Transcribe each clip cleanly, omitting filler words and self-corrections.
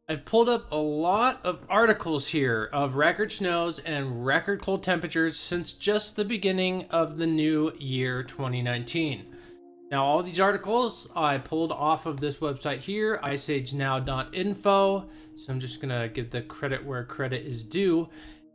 I've pulled up a lot of articles here of record snows and record cold temperatures since just the beginning of the new year 2019. Now, all these articles I pulled off of this website here, iceagenow.info. So I'm just gonna give the credit where credit is due.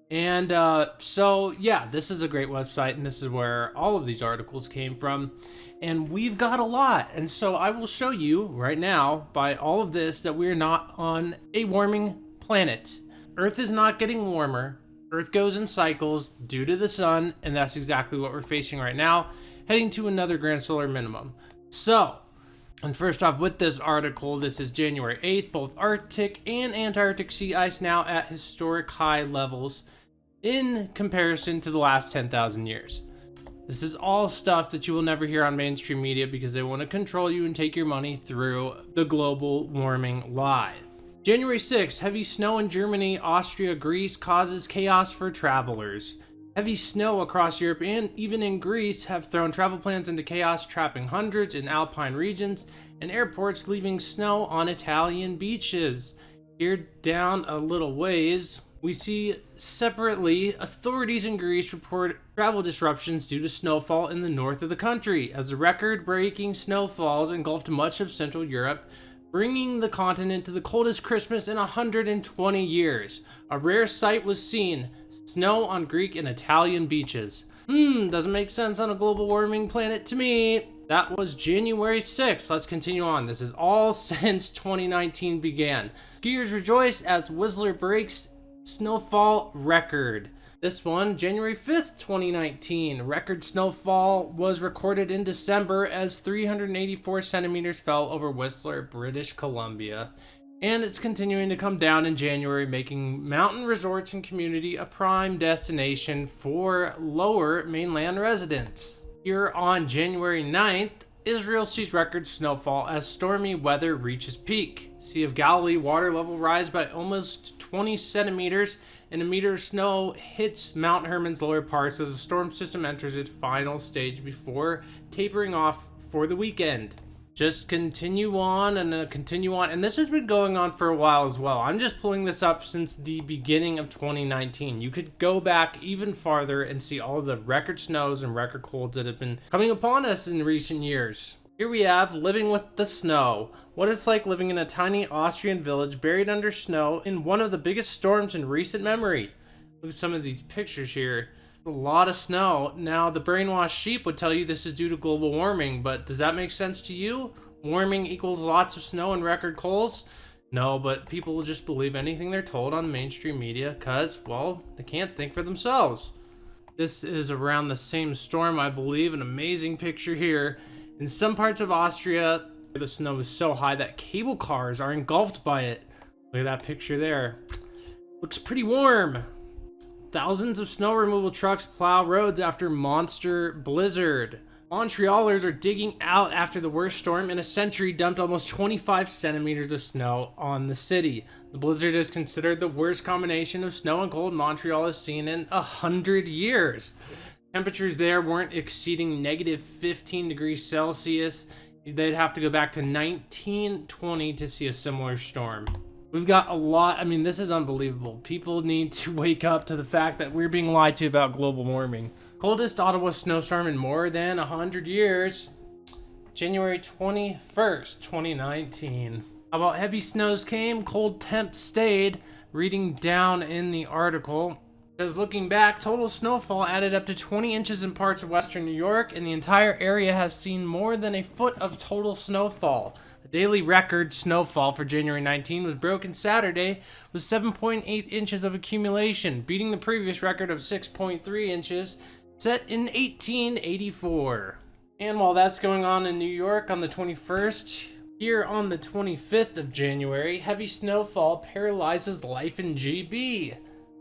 And so, yeah, this is a great website, and this is where all of these articles came from. And we've got a lot. And so I will show you right now, by all of this, that we're not on a warming planet. Earth is not getting warmer. Earth goes in cycles due to the sun, and that's exactly what we're facing right now, heading to another grand solar minimum. So, and first off, with this article, this is January 8th, both Arctic and Antarctic sea ice now at historic high levels in comparison to the last 10,000 years. This is all stuff that you will never hear on mainstream media because they want to control you and take your money through the global warming lie. January 6th, heavy snow in Germany, Austria, Greece causes chaos for travelers. Heavy snow across Europe and even in Greece have thrown travel plans into chaos, trapping hundreds in alpine regions and airports, leaving snow on Italian beaches. Here down a little ways, we see separately authorities in Greece report travel disruptions due to snowfall in the north of the country, as the record-breaking snowfalls engulfed much of Central Europe, bringing the continent to the coldest Christmas in 120 years. A rare sight was seen: snow on Greek and Italian beaches. Doesn't make sense on a global warming planet to me. That was January 6th. Let's continue on. This is all since 2019 began. Skiers rejoice as Whistler breaks snowfall record. This one, January 5th, 2019. Record snowfall was recorded in December as 384 centimeters fell over Whistler, British Columbia. And it's continuing to come down in January, making mountain resorts and community a prime destination for lower mainland residents. Here on January 9th, Israel sees record snowfall as stormy weather reaches peak. Sea of Galilee water level rise by almost 20 centimeters, and a meter of snow hits Mount Hermon's lower parts as the storm system enters its final stage before tapering off for the weekend. Just continue on and continue on, and this has been going on for a while as well. I'm just pulling this up since the beginning of 2019. You could go back even farther and see all of the record snows and record colds that have been coming upon us in recent years. Here we have living with the snow. What it's like living in a tiny Austrian village buried under snow in one of the biggest storms in recent memory. Look at some of these pictures here. A lot of snow. Now, the brainwashed sheep would tell you this is due to global warming, but does that make sense to you? Warming equals lots of snow and record colds? No, but people will just believe anything they're told on mainstream media because, well, they can't think for themselves. This is around the same storm, I believe. An amazing picture here. In some parts of Austria, the snow is so high that cable cars are engulfed by it. Look at that picture there. Looks pretty warm. Thousands of snow removal trucks plow roads after monster blizzard. Montrealers are digging out after the worst storm in a century dumped almost 25 centimeters of snow on the city. The blizzard is considered the worst combination of snow and cold Montreal has seen in 100 years. Temperatures there weren't exceeding negative 15 degrees Celsius. They'd have to go back to 1920 to see a similar storm. We've got a lot. I mean, this is unbelievable. People need to wake up to the fact that we're being lied to about global warming. Coldest Ottawa snowstorm in more than 100 years. January 21st, 2019. How about heavy snows came, cold temps stayed. Reading down in the article, it says looking back, total snowfall added up to 20 inches in parts of western New York, and the entire area has seen more than a foot of total snowfall. Daily record snowfall for January 19 was broken Saturday with 7.8 inches of accumulation, beating the previous record of 6.3 inches set in 1884. And while that's going on in New York on the 21st, here on the 25th of January, heavy snowfall paralyzes life in GB.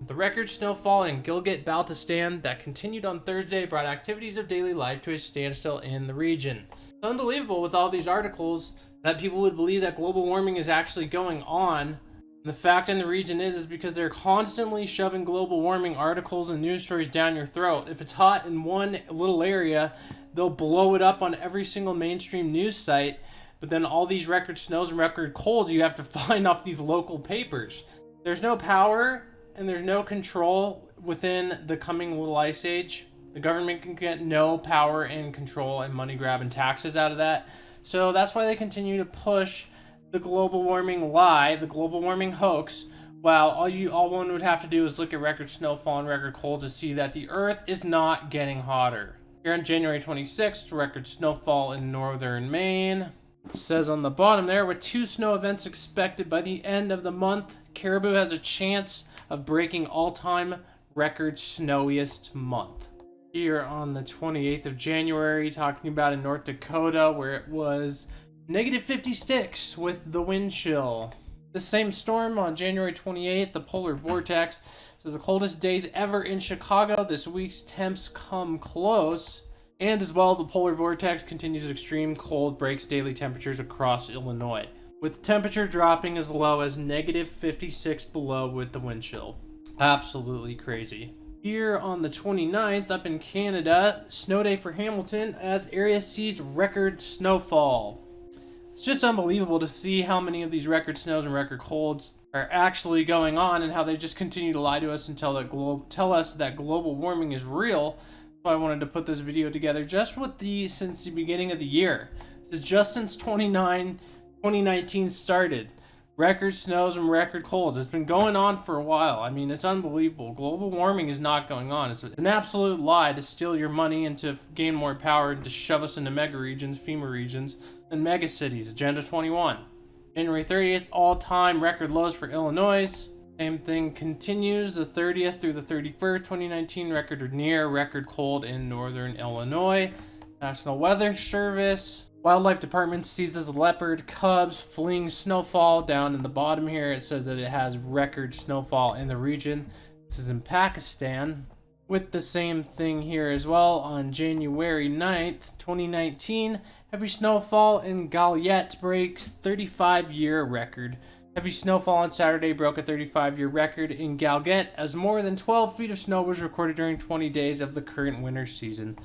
The record snowfall in Gilgit-Baltistan that continued on Thursday brought activities of daily life to a standstill in the region. It's unbelievable with all these articles that people would believe that global warming is actually going on. And the fact in the region is because they're constantly shoving global warming articles and news stories down your throat. If it's hot in one little area, they'll blow it up on every single mainstream news site But then all these record snows and record colds you have to find off these local papers. There's no power and there's no control within the coming little ice age. The government can get no power and control and money grab and taxes out of that. So that's why they continue to push the global warming lie, the global warming hoax, while all one would have to do is look at record snowfall and record cold to see that the earth is not getting hotter. Here on January 26th, record snowfall in northern Maine. It says on the bottom there, with 2 snow events expected by the end of the month, Caribou has a chance of breaking all-time record snowiest month. Here on the 28th of January, talking about in North Dakota, where it was negative 56 with the wind chill. The same storm on January 28th, the polar vortex, says the coldest days ever in Chicago. This week's temps come close. And as well, the polar vortex continues extreme cold, breaks daily temperatures across Illinois, with temperature dropping as low as negative 56 below with the wind chill. Absolutely crazy. Here on the 29th, up in Canada, snow day for Hamilton as area sees record snowfall. It's just unbelievable to see how many of these record snows and record colds are actually going on and how they just continue to lie to us and tell us that global warming is real. So I wanted to put this video together just since the beginning of the year. This is just since 2019 started. Record snows and record colds. It's been going on for a while. I mean, it's unbelievable. Global warming is not going on. It's an absolute lie to steal your money and to gain more power and to shove us into mega regions, FEMA regions, and mega cities. Agenda 21. January 30th, all-time record lows for Illinois. Same thing continues the 30th through the 31st, 2019 record near record cold in northern Illinois. National Weather Service. Wildlife Department seizes leopard cubs fleeing snowfall. Down in the bottom here, it says that it has record snowfall in the region. This is in Pakistan. With the same thing here as well on January 9th, 2019, heavy snowfall in Galiet breaks 35-year record. Heavy snowfall on Saturday broke a 35-year record in Galget as more than 12 feet of snow was recorded during 20 days of the current winter season.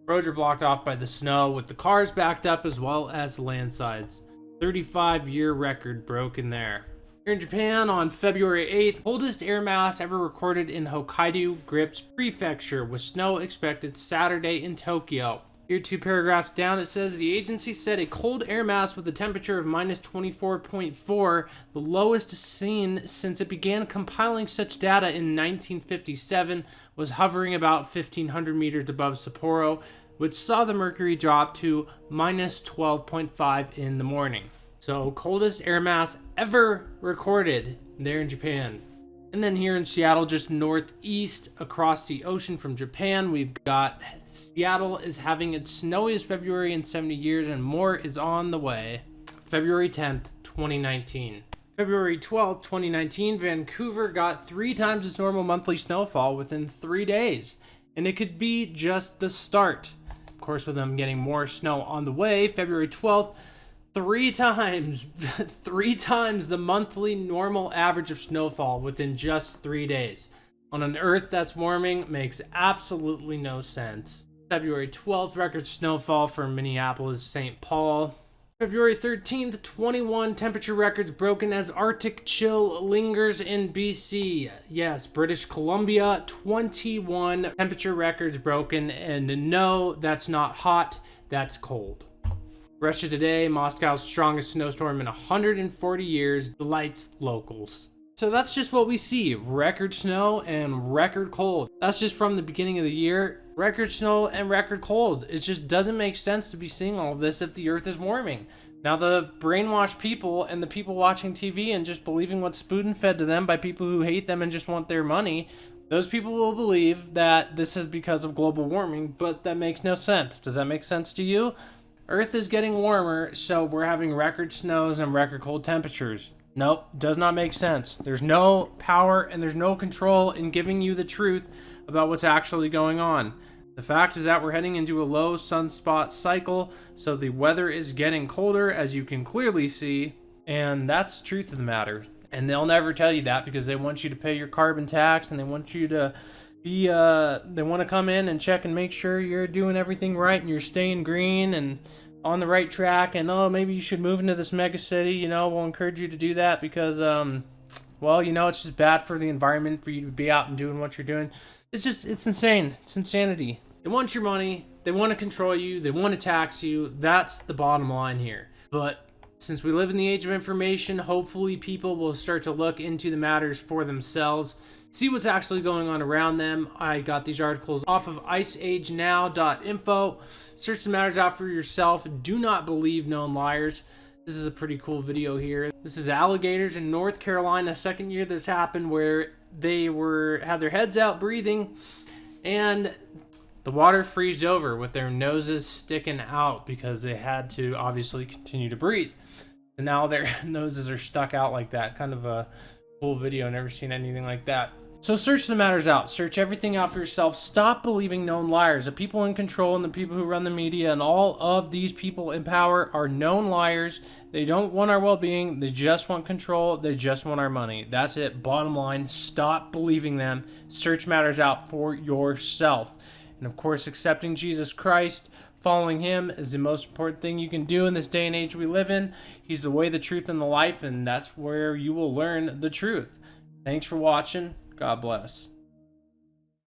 Roads are blocked off by the snow with the cars backed up as well as landslides. 35-year record broken there. Here in Japan on February 8th, coldest air mass ever recorded in Hokkaido Grips Prefecture with snow expected Saturday in Tokyo. Here 2 paragraphs down, it says the agency said a cold air mass with a temperature of minus 24.4, the lowest seen since it began compiling such data in 1957, was hovering about 1,500 meters above Sapporo, which saw the mercury drop to minus 12.5 in the morning. So coldest air mass ever recorded there in Japan. And then here in Seattle, just northeast across the ocean from Japan, we've got Seattle is having its snowiest February in 70 years and more is on the way. February 10th, 2019. February 12th, 2019, Vancouver got 3 times its normal monthly snowfall within 3 days. And it could be just the start. Of course, with them getting more snow on the way, February 12th, 3 times the monthly normal average of snowfall within just 3 days. On an Earth that's warming makes absolutely no sense. February 12th, record snowfall for Minneapolis, St. Paul. February 13th, 21 temperature records broken as Arctic chill lingers in BC. Yes, British Columbia, 21 temperature records broken, and no, that's not hot, that's cold. Russia today, Moscow's strongest snowstorm in 140 years, delights locals. So that's just what we see, record snow and record cold. That's just from the beginning of the year, record snow and record cold. It just doesn't make sense to be seeing all of this if the earth is warming. Now the brainwashed people and the people watching TV and just believing what's spoon fed to them by people who hate them and just want their money, those people will believe that this is because of global warming, but that makes no sense. Does that make sense to you? Earth is getting warmer, so we're having record snows and record cold temperatures. Nope, does not make sense. There's no power and there's no control in giving you the truth about what's actually going on. The fact is that we're heading into a low sunspot cycle, so the weather is getting colder, as you can clearly see, and that's the truth of the matter. And they'll never tell you that because they want you to pay your carbon tax and they want you to they want to come in and check and make sure you're doing everything right and you're staying green and on the right track, and oh, maybe you should move into this mega city, you know, we'll encourage you to do that because, well, you know, it's just bad for the environment for you to be out and doing what you're doing. It's insane. It's insanity. They want your money. They want to control you. They want to tax you. That's the bottom line here. But since we live in the age of information, hopefully people will start to look into the matters for themselves, see what's actually going on around them. I got these articles off of iceagenow.info. Search the matters out for yourself. Do not believe known liars. This is a pretty cool video here. This is alligators in North Carolina, second year this happened, where they had their heads out breathing and the water freezed over with their noses sticking out because they had to obviously continue to breathe. And now their noses are stuck out like that. Kind of a cool video. Never seen anything like that. So search the matters out. Search everything out for yourself. Stop believing known liars. The people in control and the people who run the media and all of these people in power are known liars. They don't want our well-being. They just want control. They just want our money. That's it. Bottom line, stop believing them. Search matters out for yourself. And of course, accepting Jesus Christ, following him is the most important thing you can do in this day and age we live in. He's the way, the truth, and the life, and that's where you will learn the truth. Thanks for watching. God bless.